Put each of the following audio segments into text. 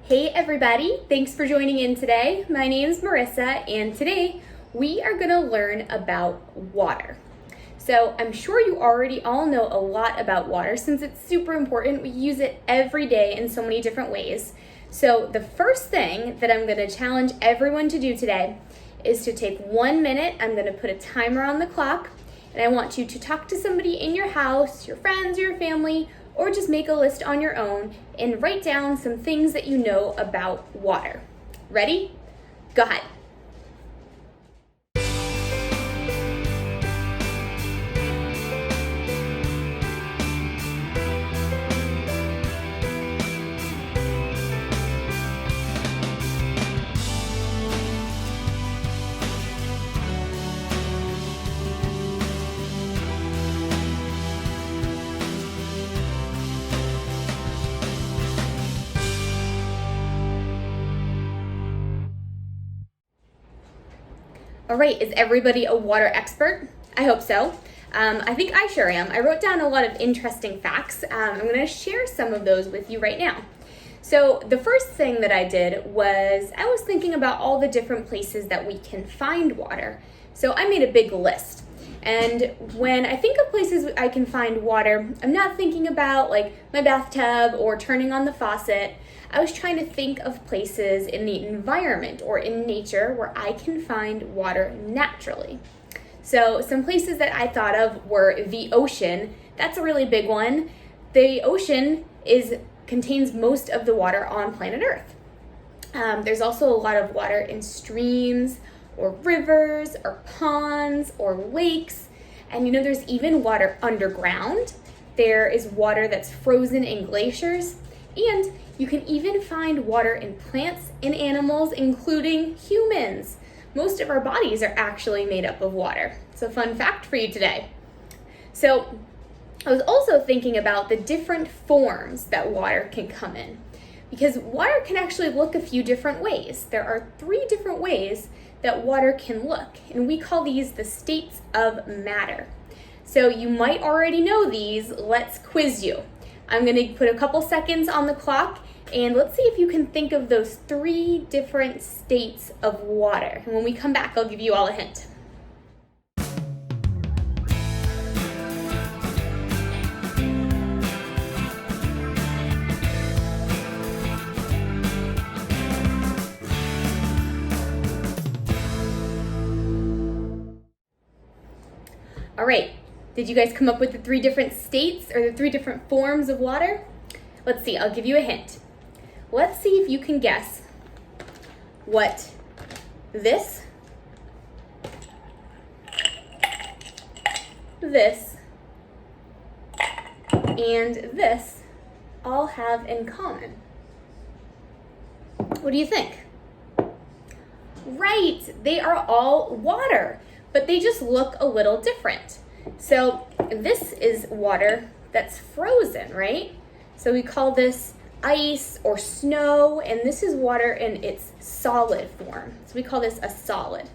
Hey everybody, thanks for joining in today. My name is Marissa and today we are going to learn about water. So I'm sure you already all know a lot about water since it's super important. We use it every day in so many different ways. So the first thing that I'm going to challenge everyone to do today is to take 1 minute. I'm going to put a timer on the clock and I want you to talk to somebody in your house, your friends, your family, or just make a list on your own and write down some things that you know about water. Ready? Go ahead. All right, is everybody a water expert? I hope so. I think I sure am. I wrote down a lot of interesting facts. I'm gonna share some of those with you right now. So the first thing that I did was I was thinking about all the different places that we can find water. So I made a big list. And when I think of places I can find water, I'm not thinking about like my bathtub or turning on the faucet. I was trying to think of places in the environment or in nature where I can find water naturally. So some places that I thought of were the ocean. That's a really big one. The ocean contains most of the water on planet Earth. There's also a lot of water in streams or rivers or ponds or lakes. And you know, there's even water underground. There is water that's frozen in glaciers. And you can even find water in plants and animals, including humans. Most of our bodies are actually made up of water. It's a fun fact for you today. So I was also thinking about the different forms that water can come in, because water can actually look a few different ways. There are 3 different ways that water can look, and we call these the states of matter. So you might already know these. Let's quiz you. I'm going to put a couple seconds on the clock and let's see if you can think of those 3 different states of water. And when we come back, I'll give you all a hint. All right, did you guys come up with the 3 different states or the 3 different forms of water? Let's see, I'll give you a hint. Let's see if you can guess what this, and this all have in common. What do you think? Right, they are all water, but they just look a little different. So this is water that's frozen, right? So we call this ice or snow, and this is water in its solid form. So we call this a solid.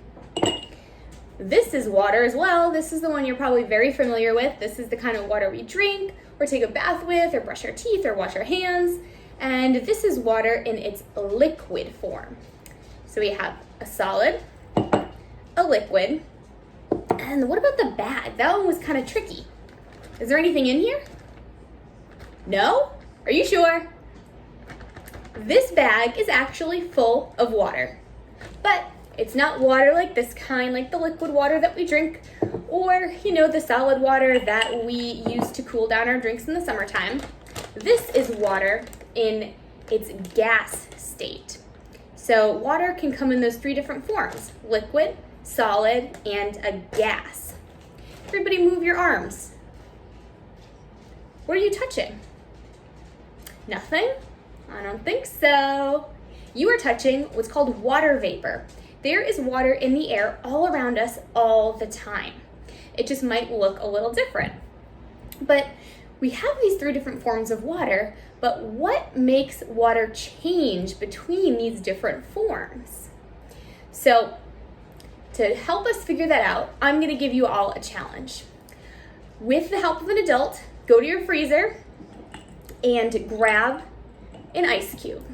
This is water as well. This is the one you're probably very familiar with. This is the kind of water we drink or take a bath with or brush our teeth or wash our hands. And this is water in its liquid form. So we have a solid, a liquid, and what about the bag? That one was kind of tricky. Is there anything in here? No? Are you sure? This bag is actually full of water, but it's not water like this kind, like the liquid water that we drink, or, you know, the solid water that we use to cool down our drinks in the summertime. This is water in its gas state. So water can come in those 3 different forms: liquid, solid, and a gas. Everybody move your arms. What are you touching? Nothing? I don't think so. You are touching what's called water vapor. There is water in the air all around us all the time. It just might look a little different. But we have these 3 different forms of water, but what makes water change between these different forms? So to help us figure that out, I'm going to give you all a challenge. With the help of an adult, go to your freezer and grab an ice cube.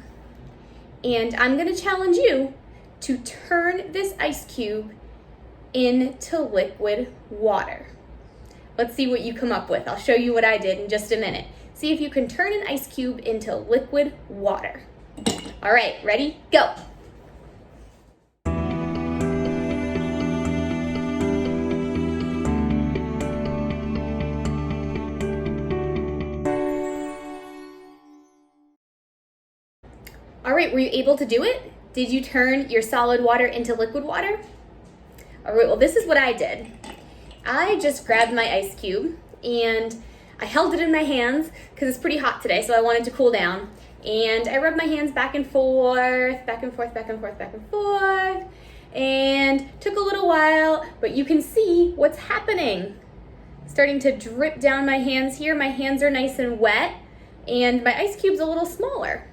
and I'm gonna challenge you to turn this ice cube into liquid water. Let's see what you come up with. I'll show you what I did in just a minute. See if you can turn an ice cube into liquid water. All right, ready? Go. All right, were you able to do it? Did you turn your solid water into liquid water? All right, well, this is what I did. I just grabbed my ice cube and I held it in my hands because it's pretty hot today, so I wanted to cool down. And I rubbed my hands back and forth, back and forth, back and forth, back and forth, and took a little while, but you can see what's happening. Starting to drip down my hands here. My hands are nice and wet, and my ice cube's a little smaller.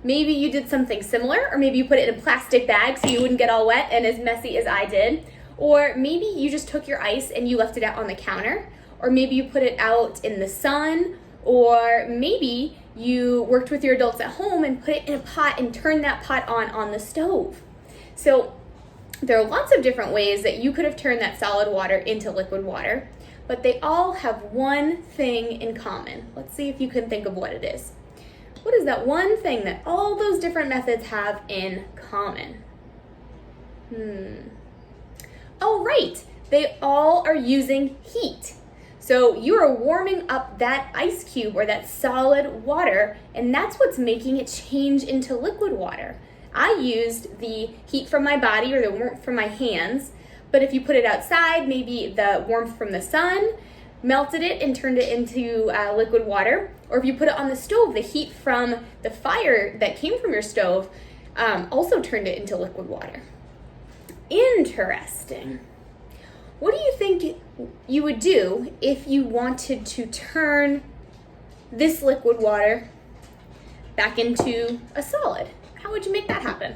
Maybe you did something similar, or maybe you put it in a plastic bag so you wouldn't get all wet and as messy as I did. Or maybe you just took your ice and you left it out on the counter, or maybe you put it out in the sun, or maybe you worked with your adults at home and put it in a pot and turned that pot on the stove. So there are lots of different ways that you could have turned that solid water into liquid water, but they all have one thing in common. Let's see if you can think of what it is. What is that one thing that all those different methods have in common? Oh, right, they all are using heat. So you are warming up that ice cube or that solid water, and that's what's making it change into liquid water. I used the heat from my body or the warmth from my hands, but if you put it outside, maybe the warmth from the sun melted it and turned it into liquid water. Or if you put it on the stove, the heat from the fire that came from your stove also turned it into liquid water. Interesting. What do you think you would do if you wanted to turn this liquid water back into a solid? How would you make that happen?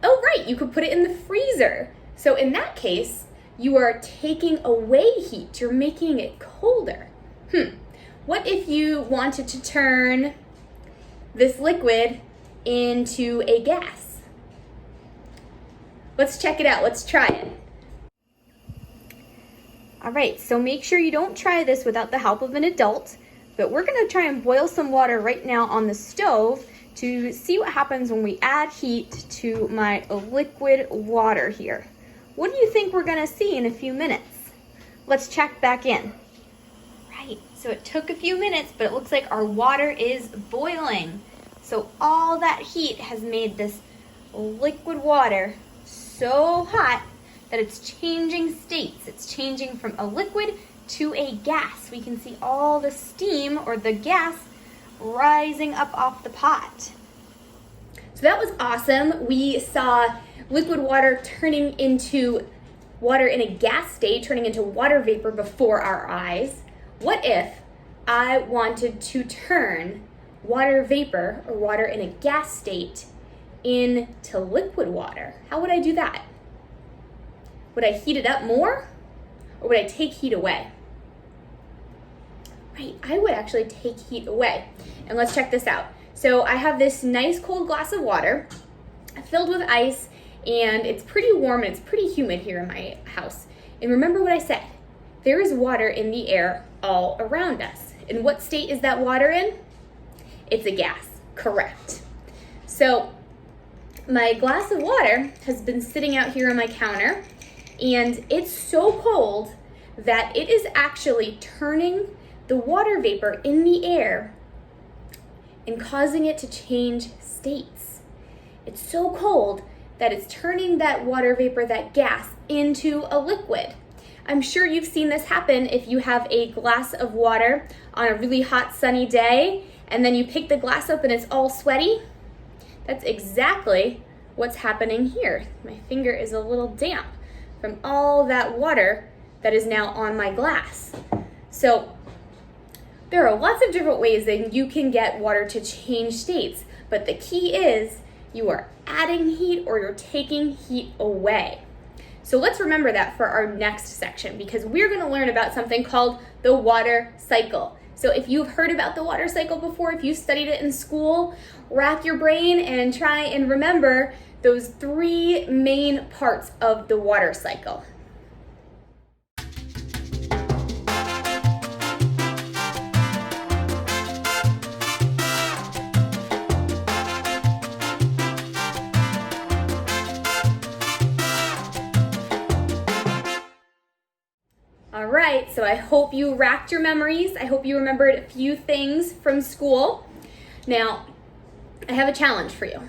Oh, right, you could put it in the freezer. So in that case, you are taking away heat. You're making it colder. What if you wanted to turn this liquid into a gas? Let's check it out. Let's try it. All right, so make sure you don't try this without the help of an adult, but we're gonna try and boil some water right now on the stove to see what happens when we add heat to my liquid water here. What do you think we're gonna see in a few minutes? Let's check back in. Right, so it took a few minutes, but it looks like our water is boiling. So all that heat has made this liquid water so hot that it's changing states. It's changing from a liquid to a gas. We can see all the steam or the gas rising up off the pot. So that was awesome. We saw liquid water turning into water in a gas state, turning into water vapor before our eyes. What if I wanted to turn water vapor or water in a gas state into liquid water? How would I do that? Would I heat it up more, or would I take heat away? Right, I would actually take heat away. And let's check this out. So I have this nice cold glass of water filled with ice, and it's pretty warm and it's pretty humid here in my house. And remember what I said, there is water in the air all around us. And what state is that water in? It's a gas, correct. So my glass of water has been sitting out here on my counter, and it's so cold that it is actually turning the water vapor in the air and causing it to change states. It's so cold that it's turning that water vapor, that gas, into a liquid. I'm sure you've seen this happen if you have a glass of water on a really hot sunny day and then you pick the glass up and it's all sweaty. That's exactly what's happening here. My finger is a little damp from all that water that is now on my glass. So there are lots of different ways that you can get water to change states, but the key is you are adding heat or you're taking heat away. So let's remember that for our next section, because we're going to learn about something called the water cycle. So if you've heard about the water cycle before, if you studied it in school, rack your brain and try and remember those three main parts of the water cycle. All right, so I hope you racked your memories. I hope you remembered a few things from school. Now, I have a challenge for you.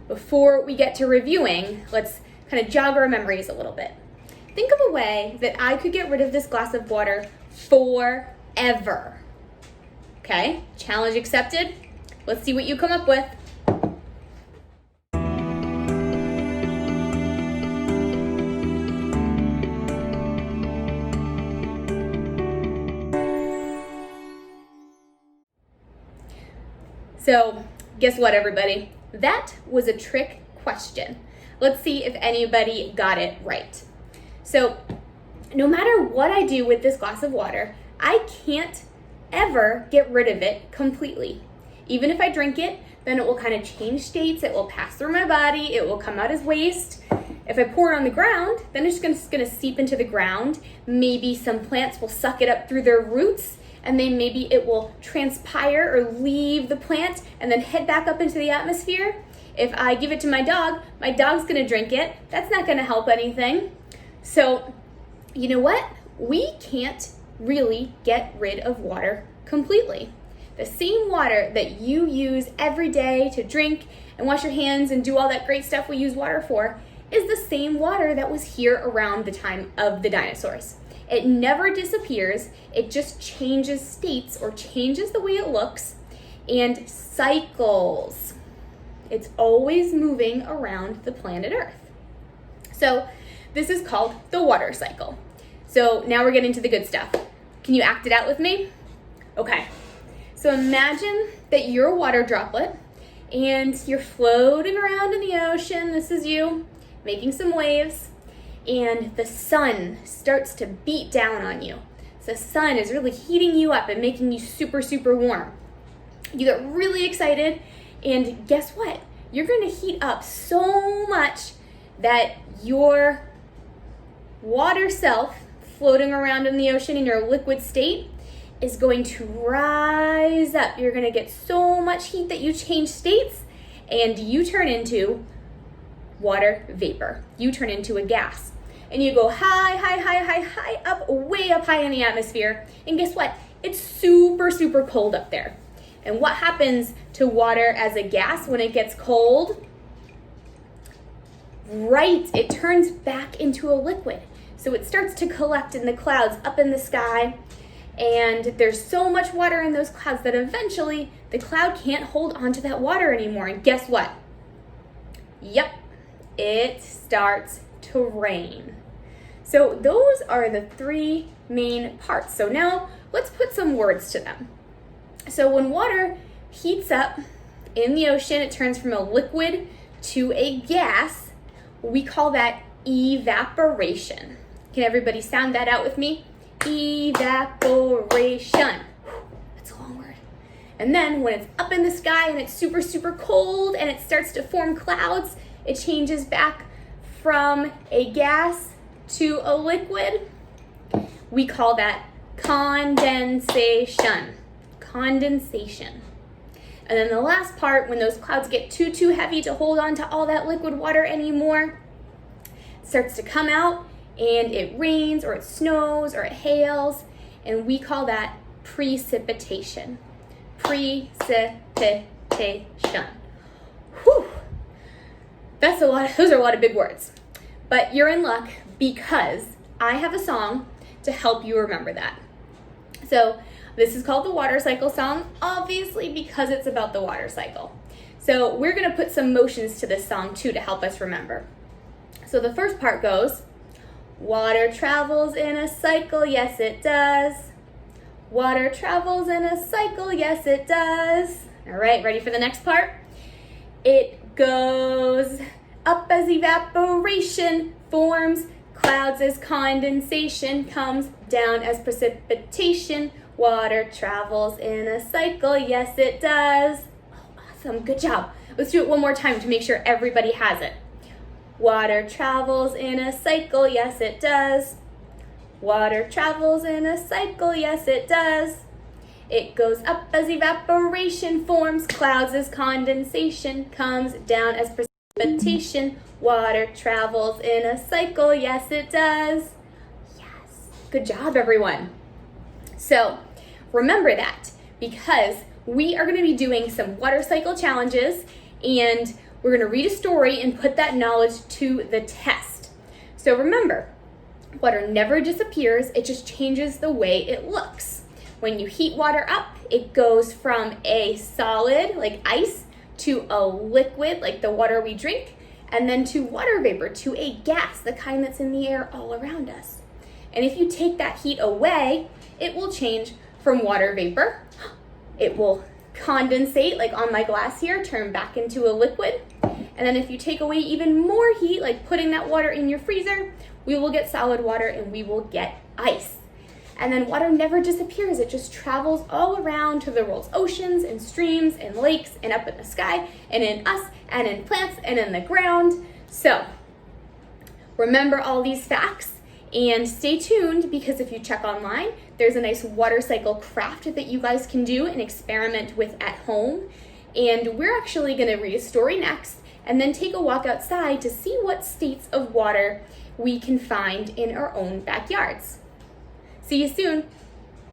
Before we get to reviewing, let's kind of jog our memories a little bit. Think of a way that I could get rid of this glass of water forever. Okay, challenge accepted. Let's see what you come up with. So guess what, everybody? That was a trick question. Let's see if anybody got it right. So no matter what I do with this glass of water, I can't ever get rid of it completely. Even if I drink it, then it will kind of change states. It will pass through my body. It will come out as waste. If I pour it on the ground, then it's just gonna seep into the ground. Maybe some plants will suck it up through their roots, and then maybe it will transpire or leave the plant and then head back up into the atmosphere. If I give it to my dog's gonna drink it. That's not gonna help anything. So, you know what? We can't really get rid of water completely. The same water that you use every day to drink and wash your hands and do all that great stuff we use water for is the same water that was here around the time of the dinosaurs. It never disappears, it just changes states or changes the way it looks and cycles. It's always moving around the planet Earth. So this is called the water cycle. So now we're getting to the good stuff. Can you act it out with me? Okay, so imagine that you're a water droplet and you're floating around in the ocean. This is you making some waves. And the sun starts to beat down on you. So the sun is really heating you up and making you super, super warm. You get really excited, and guess what? You're going to heat up so much that your water self floating around in the ocean in your liquid state is going to rise up. You're going to get so much heat that you change states and you turn into water vapor. You turn into a gas. And you go high, high, high, high, high, up, way up high in the atmosphere. And guess what? It's super, super cold up there. And what happens to water as a gas when it gets cold? Right, it turns back into a liquid. So it starts to collect in the clouds up in the sky. And there's so much water in those clouds that eventually the cloud can't hold onto that water anymore. And guess what? Yep, it starts to rain. So those are the three main parts. So now let's put some words to them. So when water heats up in the ocean, it turns from a liquid to a gas. We call that evaporation. Can everybody sound that out with me? Evaporation. That's a long word. And then when it's up in the sky and it's super, super cold and it starts to form clouds, it changes back from a gas to a liquid. We call that condensation. Condensation. And then the last part, when those clouds get too heavy to hold on to all that liquid water anymore, it starts to come out and it rains or it snows or it hails, and we call that precipitation. Precipitation. Whew. Those are a lot of big words. But you're in luck because I have a song to help you remember that. So this is called the water cycle song, obviously because it's about the water cycle. So we're gonna put some motions to this song too to help us remember. So the first part goes, water travels in a cycle, yes it does. Water travels in a cycle, yes it does. All right, ready for the next part? It goes up as evaporation forms, clouds as condensation comes, down as precipitation, Water travels in a cycle, yes it does. Oh, awesome, good job. Let's do it one more time to make sure everybody has it. Water travels in a cycle, yes it does. Water travels in a cycle, yes it does. It goes up as evaporation, forms clouds as condensation, comes down as precipitation. Water travels in a cycle, yes it does. Yes, good job everyone. So remember that, because we are going to be doing some water cycle challenges, and we're going to read a story and put that knowledge to the test. So remember, water never disappears, it just changes the way it looks. When you heat water up, it goes from a solid, like ice, to a liquid, like the water we drink, and then to water vapor, to a gas, the kind that's in the air all around us. And if you take that heat away, it will change from water vapor. It will condensate, like on my glass here, turn back into a liquid. And then if you take away even more heat, like putting that water in your freezer, we will get solid water and we will get ice. And then water never disappears. It just travels all around to the world's oceans and streams and lakes and up in the sky and in us and in plants and in the ground. So remember all these facts and stay tuned, because if you check online, there's a nice water cycle craft that you guys can do and experiment with at home. And we're actually going to read a story next and then take a walk outside to see what states of water we can find in our own backyards. See you soon.